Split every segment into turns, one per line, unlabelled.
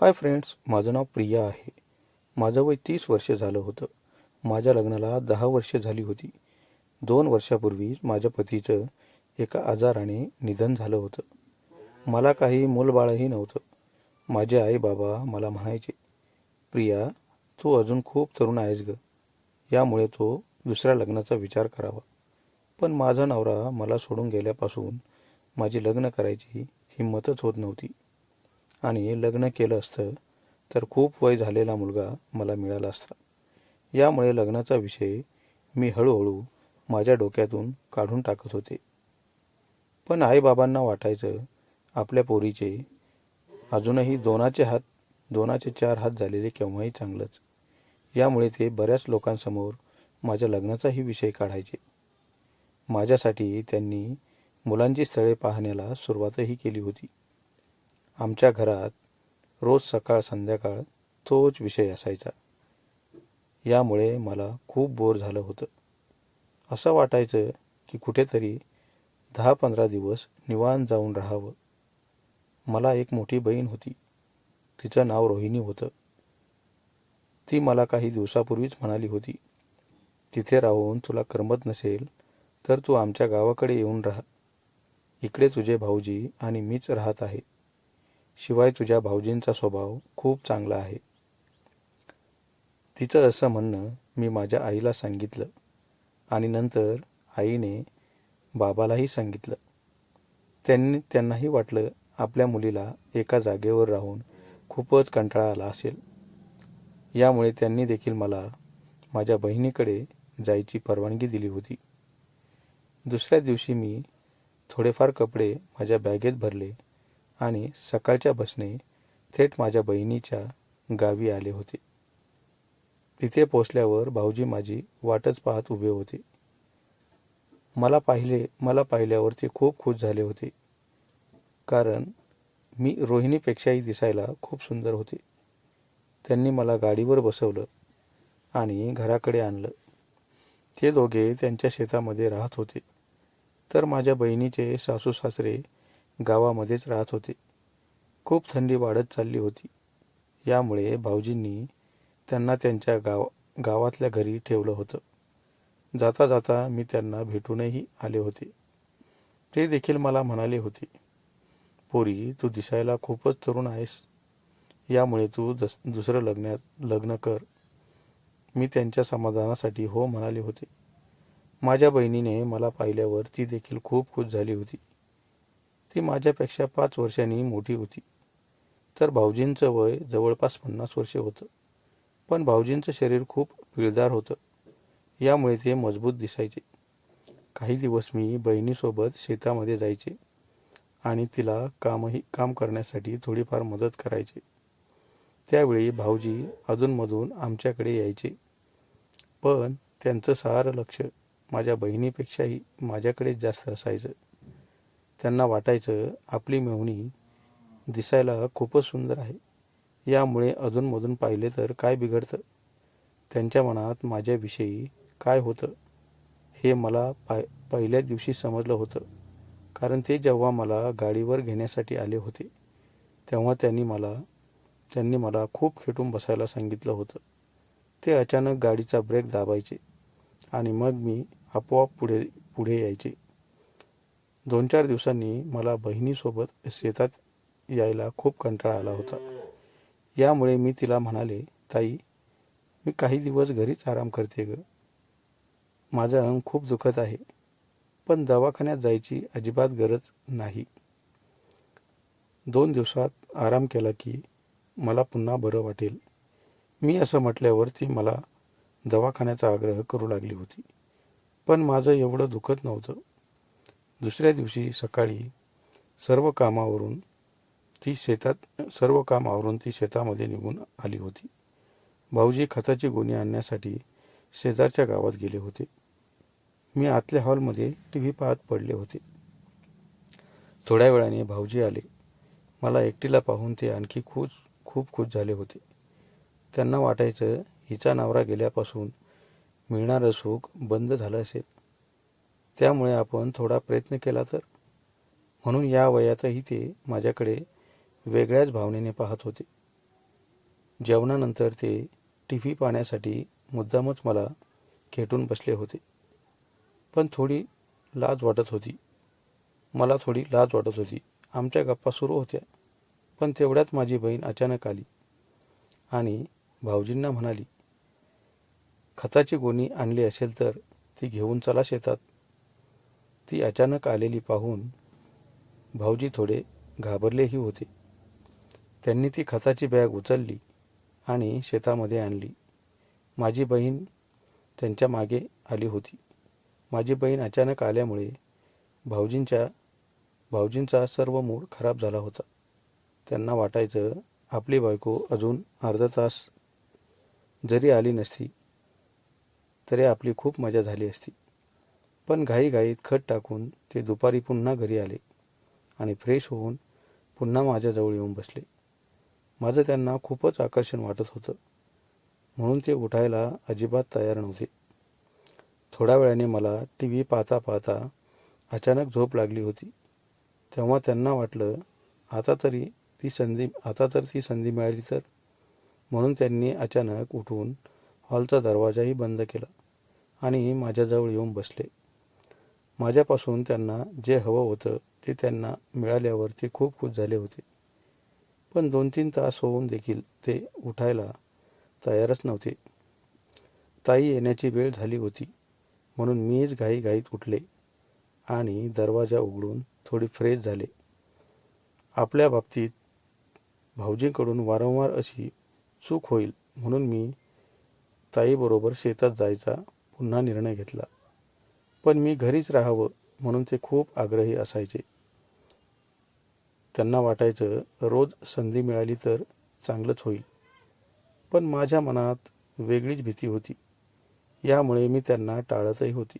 Hi friends, माझं नाव प्रिया आहे. माझं वय 30 वर्ष झालं होतं. माझ्या लग्नाला 10 वर्षे झाली होती. 2 वर्षापूर्वीच माझ्या पतीचं एका आजाराने निधन झालं होतं. मला काही मूलबाळही नव्हतं. माझे आई बाबा मला म्हणायचे, प्रिया, तू अजून खूप तरुण आहेस गं. यामुळे तो दुसऱ्या लग्नाचा विचार करावा. पण माझा नवरा मला सोडून गेल्यापासून माझी लग्न करायची हिंमतच होत नव्हती. आणि लग्न केलं असतं तर खूप वय झालेला मुलगा मला मिळाला असता. यामुळे लग्नाचा विषय मी हळूहळू माझ्या डोक्यातून काढून टाकत होते. पण आईबाबांना वाटायचं, आपल्या पोरीचे अजूनही दोनाचे चार हात झालेले केव्हाही चांगलंच. यामुळे ते बऱ्याच लोकांसमोर माझ्या लग्नाचाही विषय काढायचे. माझ्यासाठी त्यांनी मुलांची स्थळे पाहण्याला सुरुवातही केली होती. आमच्या घरात रोज सकाळ संध्याकाळ तोच विषय असायचा. यामुळे मला खूप बोर झालं होतं. असं वाटायचं की कुठेतरी 10-15 दिवस निवांत जाऊन राहावं. मला एक मोठी बहीण होती. तिचं नाव रोहिणी होतं. ती मला काही दिवसापूर्वीच म्हणाली होती, तिथे राहून तुला करमत नसेल तर तू आमच्या गावाकडे येऊन राहा. इकडे तुझे भाऊजी आणि मीच राहत आहे. शिवाय तुझ्या भाऊजींचा स्वभाव खूप चांगला आहे. तिचं असं म्हणणं मी माझ्या आईला सांगितलं आणि नंतर आईने बाबालाही सांगितलं. त्यांनाही वाटलं आपल्या मुलीला एका जागेवर राहून खूपच कंटाळा आला असेल. यामुळे त्यांनी देखील मला माझ्या बहिणीकडे जायची परवानगी दिली होती. दुसऱ्या दिवशी मी थोडेफार कपडे माझ्या बॅगेत भरले आणि सकाळच्या बसने थेट माझ्या बहिणीच्या गावी आले होते. तिथे पोचल्यावर भाऊजी माझी वाटच पाहत उभे होते. मला पाहिल्यावर ते खूप खुश झाले होते, कारण मी रोहिणीपेक्षाही दिसायला खूप सुंदर होते. त्यांनी मला गाडीवर बसवलं आणि घराकडे आणलं. ते दोघे त्यांच्या शेतामध्ये राहत होते, तर माझ्या बहिणीचे सासू सासरे गावामध्येच राहत होते. खूप थंडी वाढत चालली होती. यामुळे भाऊजींनी त्यांना त्यांच्या गावातल्या घरी ठेवलं होतं. जाता जाता मी त्यांना भेटूनही आले होते. ते देखील मला म्हणाले होते, पोरी, तू दिसायला खूपच तरुण आहेस. यामुळे तू दुसरं लग्न कर. मी त्यांच्या समाधानासाठी हो म्हणाले होते. माझ्या बहिणीने मला पाहिल्यावर ती देखील खूप खुश झाली होती. ती माझ्यापेक्षा 5 वर्षांनी मोठी होती. तर भाऊजींचं वय जवळपास 50 वर्षे होतं. पण भाऊजींचं शरीर खूप पिळदार होतं. यामुळे ते मजबूत दिसायचे. काही दिवस मी बहिणीसोबत शेतामध्ये जायचे आणि तिला काम करण्यासाठी थोडीफार मदत करायचे. त्यावेळी भाऊजी अधूनमधून आमच्याकडे यायचे. पण त्यांचं सारं लक्ष माझ्या बहिणीपेक्षाही माझ्याकडेच जास्त असायचं. त्यांना वाटायचं आपली मेव्हणी दिसायला खूपच सुंदर आहे. यामुळे अधूनमधून पाहिले तर काय बिघडतं. त्यांच्या मनात माझ्याविषयी काय होतं हे मला पहिल्या दिवशी समजलं होतं. कारण ते जेव्हा मला गाडीवर घेण्यासाठी आले होते, तेव्हा त्यांनी मला खूप खेटून बसायला सांगितलं होतं. ते अचानक गाडीचा ब्रेक दाबायचे आणि मग मी आपोआप पुढे यायचे. 2-4 दिवसांनी मला बहिणीसोबत शेतात यायला खूप कंटाळा आला होता. यामुळे मी तिला म्हणाले, ताई, मी काही दिवस घरीच आराम करते ग. माझं अंग खूप दुखत आहे, पण दवाखान्यात जायची अजिबात गरज नाही. 2 दिवसात आराम केला की मला पुन्हा बरं वाटेल. मी असं म्हटल्यावर ती मला दवाखान्याचा आग्रह करू लागली होती. पण माझं एवढं दुखत नव्हतं. दुसऱ्या दिवशी सकाळी सर्व काम आवरून ती शेतामध्ये निघून आली होती. भाऊजी खताची गोणी आणण्यासाठी शेजारच्या गावात गेले होते. मी आतल्या हॉलमध्ये टीव्ही पाहत पडले होते. थोड्या वेळाने भाऊजी आले. मला एकटीला पाहून ते आणखी खूप खुश झाले होते. त्यांना वाटायचं हिचा नवरा गेल्यापासून मिळणारं सुख बंद झालं असेल. त्यामुळे आपण थोडा प्रयत्न केला तर. म्हणून या वयातही ते माझ्याकडे वेगळ्याच भावनेने पाहत होते. जेवणानंतर ते टी व्ही पाहण्यासाठी मुद्दामच मला खेटून बसले होते. पण थोडी लाज वाटत होती. मला थोडी लाज वाटत होती. आमच्या गप्पा सुरू होत्या. पण तेवढ्यात माझी बहीण अचानक आली आणि भाऊजींना म्हणाली, खताची गोणी आणली असेल तर ती घेऊन चला शेतात. ती अचानक आलेली पाहून भाऊजी थोडे घाबरलेही होते. त्यांनी ती खताची बॅग उचलली आणि शेतामध्ये आणली. माझी बहीण त्यांच्या मागे आली होती. माझी बहीण अचानक आल्यामुळे भाऊजींचा सर्व मूड खराब झाला होता. त्यांना वाटायचं आपली बायको अजून अर्धा तास जरी आली नसती तरी आपली खूप मजा झाली असती. पण घाईघाईत खत टाकून ते दुपारी पुन्हा घरी आले आणि फ्रेश होऊन पुन्हा माझ्याजवळ येऊन बसले. माझं त्यांना खूपच आकर्षण वाटत होतं, म्हणून ते उठायला अजिबात तयार नव्हते. थोड्या वेळाने मला टी व्ही पाहता पाहता अचानक झोप लागली होती. तेव्हा त्यांना वाटलं आता तर ती संधी मिळाली तर, म्हणून त्यांनी अचानक उठून हॉलचा दरवाजाही बंद केला आणि माझ्याजवळ येऊन बसले. माझ्यापासून त्यांना जे हवं होतं ते त्यांना मिळाल्यावर ते खूप खुश झाले होते. पण 2-3 तास होऊन देखील ते उठायला तयारच नव्हते. ताई येण्याची वेळ झाली होती, म्हणून मीच घाईघाईत उठले आणि दरवाजा उघडून थोडी फ्रेश झाले. आपल्या बाबतीत भाऊजींकडून वारंवार अशी चूक होईल म्हणून मी ताईबरोबर शेतात जायचा पुन्हा निर्णय घेतला. पण मी घरीच राहावं म्हणून ते खूप आग्रही असायचे. त्यांना वाटायचं रोज संधी मिळाली तर चांगलंच होईल. पण माझ्या मनात वेगळीच भीती होती. यामुळे मी त्यांना टाळतही होती.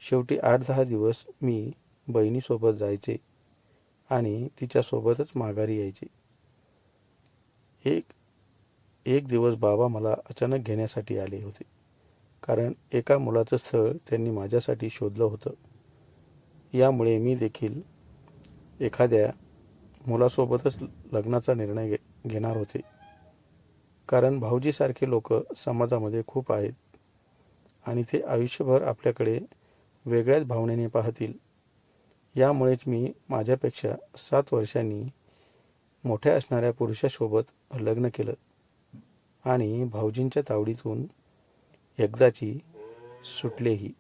शेवटी 8-10 दिवस मी बहिणीसोबत जायचे आणि तिच्यासोबतच माघारी यायचे. एक दिवस बाबा मला अचानक घेण्यासाठी आले होते, कारण एका मुलाचं स्थळ त्यांनी माझ्यासाठी शोधलं होतं. यामुळे मी देखील एखाद्या मुलासोबतच लग्नाचा निर्णय घेणार होते. कारण भाऊजीसारखे लोक समाजामध्ये खूप आहेत आणि ते आयुष्यभर आपल्याकडे वेगळ्याच भावनेने पाहतील. यामुळेच मी माझ्यापेक्षा 7 वर्षांनी मोठ्या असणाऱ्या पुरुषासोबत लग्न केलं आणि भाऊजींच्या तावडीतून एकदाची सुटलेही.